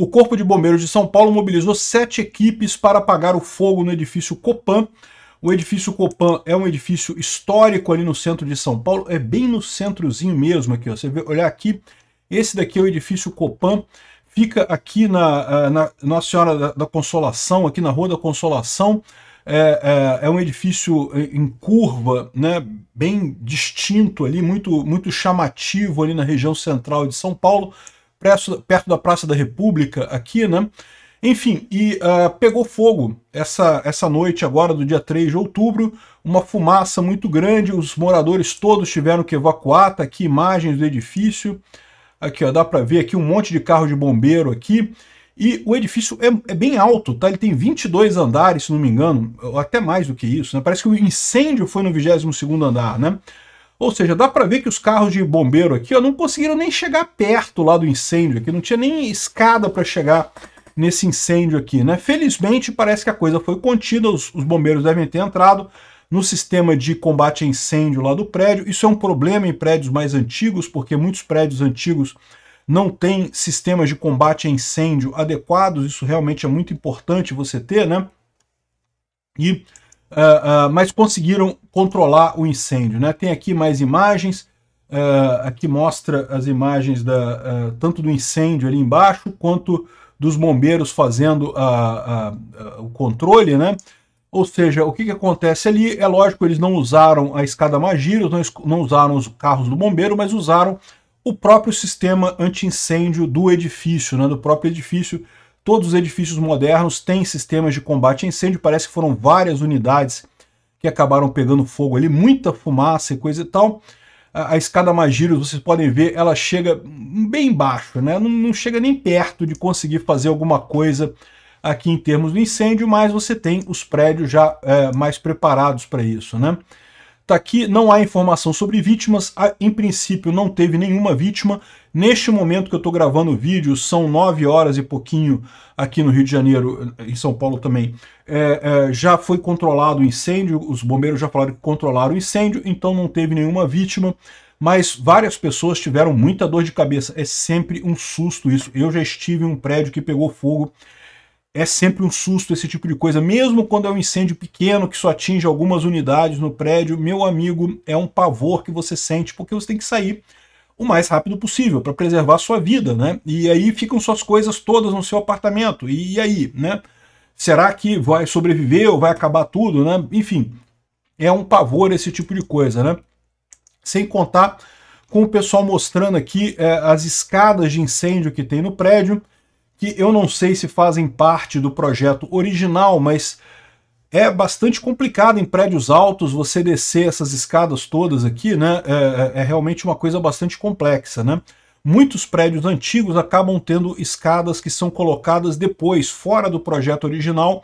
O Corpo de Bombeiros de São Paulo mobilizou 7 equipes para apagar o fogo no edifício Copan. O edifício Copan é um edifício histórico ali no centro de São Paulo, é bem no centrozinho mesmo aqui, ó. Você vê, olhar aqui, esse daqui é o edifício Copan, fica aqui na Nossa Senhora da Consolação, aqui na Rua da Consolação. É um edifício em curva, né, bem distinto ali, muito chamativo ali na região central de São Paulo, perto da Praça da República aqui, né? Enfim, e pegou fogo essa noite agora do dia 3 de outubro, uma fumaça muito grande, os moradores todos tiveram que evacuar, tá aqui imagens do edifício, aqui ó, dá para ver aqui um monte de carro de bombeiro aqui, e o edifício é bem alto, tá? Ele tem 22 andares, se não me engano, ou até mais do que isso, né? Parece que o incêndio foi no 22º andar, né? Ou seja, dá para ver que os carros de bombeiro aqui ó, não conseguiram nem chegar perto lá do incêndio, aqui não tinha nem escada para chegar nesse incêndio aqui, né? Felizmente parece que a coisa foi contida, os bombeiros devem ter entrado no sistema de combate a incêndio lá do prédio. Isso é um problema em prédios mais antigos, porque muitos prédios antigos não têm sistemas de combate a incêndio adequados, isso realmente é muito importante você ter, né? Mas conseguiram controlar o incêndio, né? Tem aqui mais imagens, aqui mostra as imagens tanto do incêndio ali embaixo, quanto dos bombeiros fazendo o controle, né? Ou seja, o que acontece ali, é lógico, eles não usaram a escada Magiro, não usaram os carros do bombeiro, mas usaram o próprio sistema anti-incêndio do edifício, né? Do próprio edifício. Todos os edifícios modernos têm sistemas de combate a incêndio, parece que foram várias unidades que acabaram pegando fogo ali, muita fumaça e coisa e tal. A escada Magiro, vocês podem ver, ela chega bem baixo, né? Não chega nem perto de conseguir fazer alguma coisa aqui em termos do incêndio, mas você tem os prédios já mais preparados para isso, né? Tá aqui, não há informação sobre vítimas, em princípio não teve nenhuma vítima. Neste momento que eu estou gravando o vídeo, são 9 horas e pouquinho aqui no Rio de Janeiro, em São Paulo também. Já foi controlado o incêndio, os bombeiros já falaram que controlaram o incêndio, então não teve nenhuma vítima, mas várias pessoas tiveram muita dor de cabeça. É sempre um susto isso. Eu já estive em um prédio que pegou fogo. É sempre um susto esse tipo de coisa, mesmo quando é um incêndio pequeno que só atinge algumas unidades no prédio, meu amigo, é um pavor que você sente, porque você tem que sair o mais rápido possível para preservar a sua vida, né? E aí ficam suas coisas todas no seu apartamento, e aí, né? Será que vai sobreviver ou vai acabar tudo, né? Enfim, é um pavor esse tipo de coisa, né? Sem contar com o pessoal mostrando aqui as escadas de incêndio que tem no prédio, que eu não sei se fazem parte do projeto original, mas é bastante complicado em prédios altos você descer essas escadas todas aqui, né? É realmente uma coisa bastante complexa, né? Muitos prédios antigos acabam tendo escadas que são colocadas depois, fora do projeto original,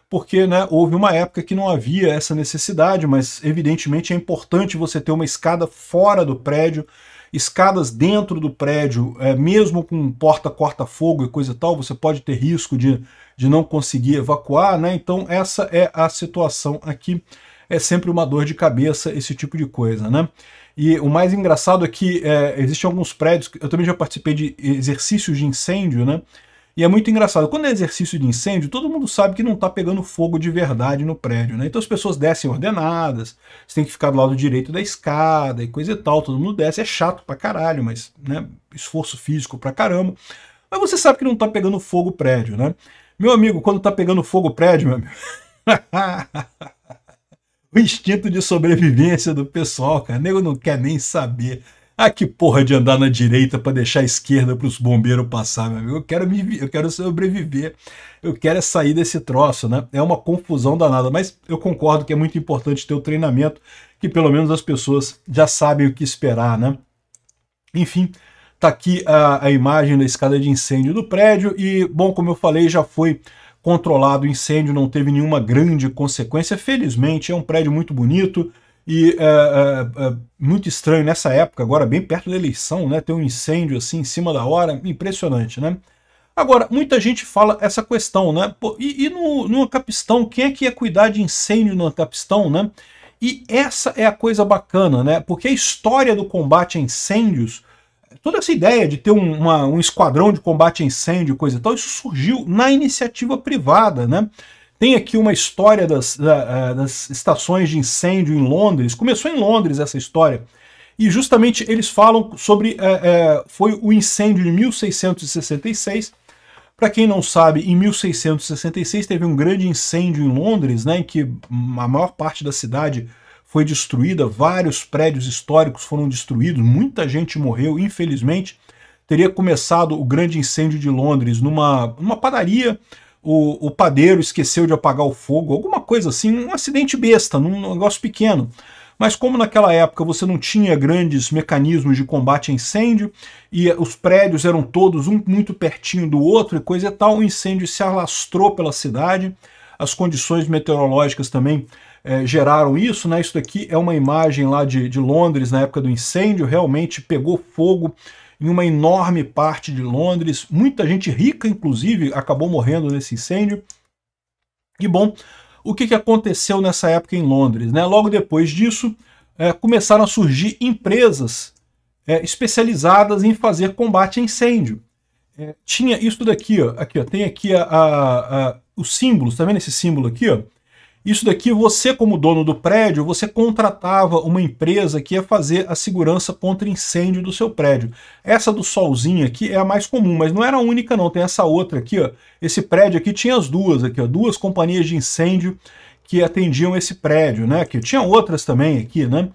porque, né, houve uma época que não havia essa necessidade, mas evidentemente é importante você ter uma escada fora do prédio, escadas dentro do prédio, mesmo com porta corta-fogo e coisa e tal, você pode ter risco de não conseguir evacuar, né? Então essa é a situação aqui, é sempre uma dor de cabeça esse tipo de coisa, né? E o mais engraçado é que existem alguns prédios, eu também já participei de exercícios de incêndio, né? E é muito engraçado, quando é exercício de incêndio, todo mundo sabe que não está pegando fogo de verdade no prédio, né? Então as pessoas descem ordenadas, você tem que ficar do lado direito da escada e coisa e tal, todo mundo desce, é chato pra caralho, mas, né, esforço físico pra caramba. Mas você sabe que não está pegando fogo o prédio, né? Meu amigo, quando está pegando fogo o prédio, meu amigo, o instinto de sobrevivência do pessoal, cara, o nego não quer nem saber. Ah, que porra de andar na direita para deixar a esquerda para os bombeiros passar, meu amigo. Eu quero sobreviver. Eu quero sair desse troço, né? É uma confusão danada, mas eu concordo que é muito importante ter o treinamento, que pelo menos as pessoas já sabem o que esperar, né? Enfim, tá aqui a imagem da escada de incêndio do prédio e, bom, como eu falei, já foi controlado o incêndio, não teve nenhuma grande consequência. Felizmente, é um prédio muito bonito. E muito estranho nessa época, agora bem perto da eleição, né, ter um incêndio assim em cima da hora, impressionante, né? Agora, muita gente fala essa questão, né? Pô, e no Ancapistão, quem é que ia cuidar de incêndio no Ancapistão, né? E essa é a coisa bacana, né? Porque a história do combate a incêndios toda essa ideia de ter um esquadrão de combate a incêndio, coisa e tal, isso surgiu na iniciativa privada, né? Tem aqui uma história das estações de incêndio em Londres. Começou em Londres essa história. E justamente eles falam sobre... foi o incêndio de 1666. Para quem não sabe, em 1666 teve um grande incêndio em Londres, né, em que a maior parte da cidade foi destruída, vários prédios históricos foram destruídos, muita gente morreu, infelizmente. Teria começado o grande incêndio de Londres numa padaria. O padeiro esqueceu de apagar o fogo, alguma coisa assim, um acidente besta, num negócio pequeno. Mas como naquela época você não tinha grandes mecanismos de combate a incêndio, e os prédios eram todos um muito pertinho do outro e coisa e tal, o incêndio se alastrou pela cidade, as condições meteorológicas também geraram isso, né? Isso daqui é uma imagem lá de Londres na época do incêndio, realmente pegou fogo em uma enorme parte de Londres, muita gente rica, inclusive, acabou morrendo nesse incêndio. E bom, o que aconteceu nessa época em Londres, né? Logo depois disso, começaram a surgir empresas especializadas em fazer combate a incêndio. Tinha isso daqui, ó, tem aqui os símbolos, tá vendo esse símbolo aqui, ó? Isso daqui, você como dono do prédio, você contratava uma empresa que ia fazer a segurança contra incêndio do seu prédio. Essa do solzinho aqui é a mais comum, mas não era a única não, tem essa outra aqui, ó. Esse prédio aqui tinha as duas aqui, ó, duas companhias de incêndio que atendiam esse prédio, né? Aqui tinha outras também aqui, né?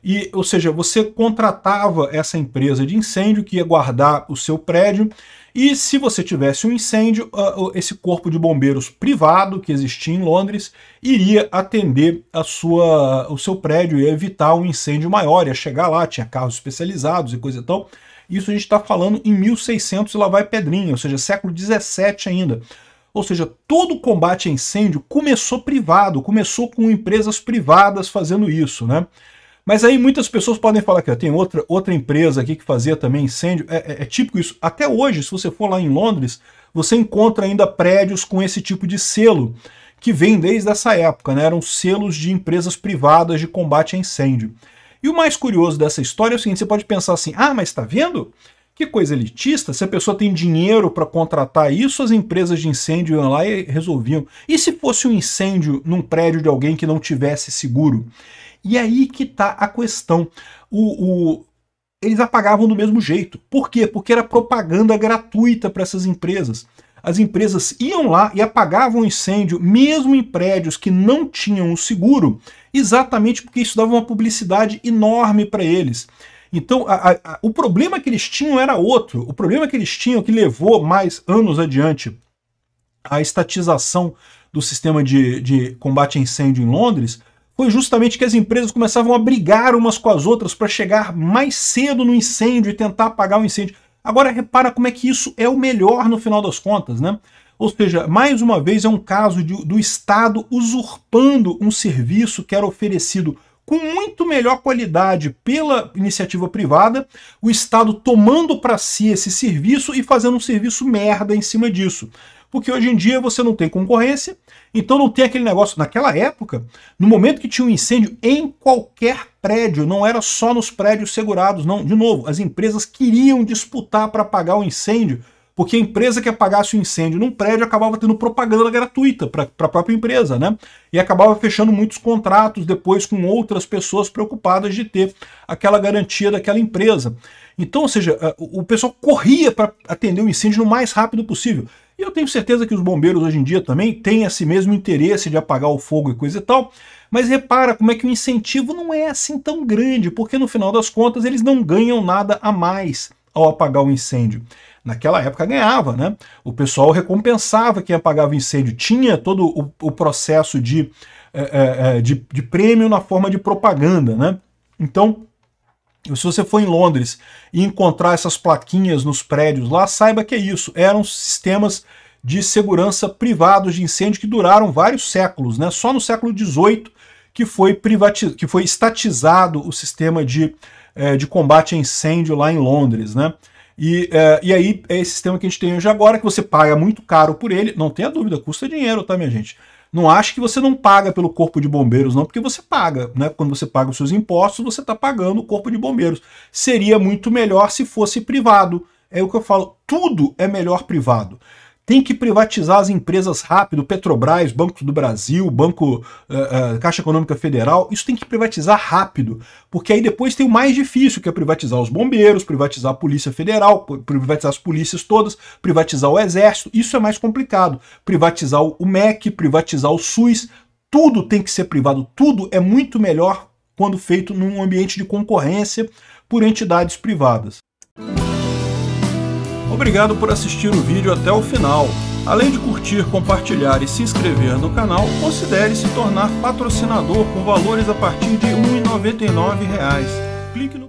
E, ou seja, você contratava essa empresa de incêndio que ia guardar o seu prédio, e se você tivesse um incêndio, esse corpo de bombeiros privado que existia em Londres iria atender o seu prédio, ia evitar um incêndio maior, ia chegar lá, tinha carros especializados e coisa e tal. Isso a gente está falando em 1600 e lá vai pedrinha, ou seja, século 17 ainda. Ou seja, todo o combate a incêndio começou privado, começou com empresas privadas fazendo isso, né? Mas aí muitas pessoas podem falar que tem outra empresa aqui que fazia também incêndio. É típico isso. Até hoje, se você for lá em Londres, você encontra ainda prédios com esse tipo de selo, que vem desde essa época, né? Eram selos de empresas privadas de combate a incêndio. E o mais curioso dessa história é o seguinte, você pode pensar assim, mas tá vendo? Que coisa elitista, se a pessoa tem dinheiro para contratar isso, as empresas de incêndio iam lá e resolviam. E se fosse um incêndio num prédio de alguém que não tivesse seguro? E aí que está a questão. Eles apagavam do mesmo jeito. Por quê? Porque era propaganda gratuita para essas empresas. As empresas iam lá e apagavam o incêndio, mesmo em prédios que não tinham o seguro, exatamente porque isso dava uma publicidade enorme para eles. Então, o problema que eles tinham era outro. O problema que eles tinham, que levou mais anos adiante a estatização do sistema de combate a incêndio em Londres, foi justamente que as empresas começavam a brigar umas com as outras para chegar mais cedo no incêndio e tentar apagar o incêndio. Agora repara como é que isso é o melhor no final das contas, né? Ou seja, mais uma vez é um caso do Estado usurpando um serviço que era oferecido com muito melhor qualidade pela iniciativa privada, o Estado tomando para si esse serviço e fazendo um serviço merda em cima disso. Porque hoje em dia você não tem concorrência, então não tem aquele negócio. Naquela época, no momento que tinha um incêndio em qualquer prédio, não era só nos prédios segurados, não. De novo, as empresas queriam disputar para apagar o incêndio, porque a empresa que apagasse o incêndio num prédio acabava tendo propaganda gratuita para a própria empresa, né? E acabava fechando muitos contratos depois com outras pessoas preocupadas de ter aquela garantia daquela empresa. Então, ou seja, o pessoal corria para atender o incêndio no mais rápido possível. E eu tenho certeza que os bombeiros hoje em dia também têm esse mesmo interesse de apagar o fogo e coisa e tal, mas repara como é que o incentivo não é assim tão grande, porque no final das contas eles não ganham nada a mais ao apagar o incêndio. Naquela época ganhava, né? O pessoal recompensava quem apagava o incêndio, tinha todo o processo de prêmio na forma de propaganda, né? Então, se você for em Londres e encontrar essas plaquinhas nos prédios lá, saiba que é isso. Eram sistemas de segurança privados de incêndio que duraram vários séculos, né? Só no século XVIII que foi estatizado o sistema de combate a incêndio lá em Londres, né? E aí é esse sistema que a gente tem hoje agora, que você paga muito caro por ele, não tenha dúvida, custa dinheiro, tá, minha gente? Não ache que você não paga pelo Corpo de Bombeiros, não, porque você paga, né? Quando você paga os seus impostos, você está pagando o Corpo de Bombeiros. Seria muito melhor se fosse privado. É o que eu falo, tudo é melhor privado. Tem que privatizar as empresas rápido, Petrobras, Banco do Brasil, Caixa Econômica Federal, isso tem que privatizar rápido, porque aí depois tem o mais difícil, que é privatizar os bombeiros, privatizar a Polícia Federal, privatizar as polícias todas, privatizar o Exército, isso é mais complicado. Privatizar o MEC, privatizar o SUS, tudo tem que ser privado, tudo é muito melhor quando feito num ambiente de concorrência por entidades privadas. Obrigado por assistir o vídeo até o final. Além de curtir, compartilhar e se inscrever no canal, considere se tornar patrocinador com valores a partir de R$ 1,99. Clique no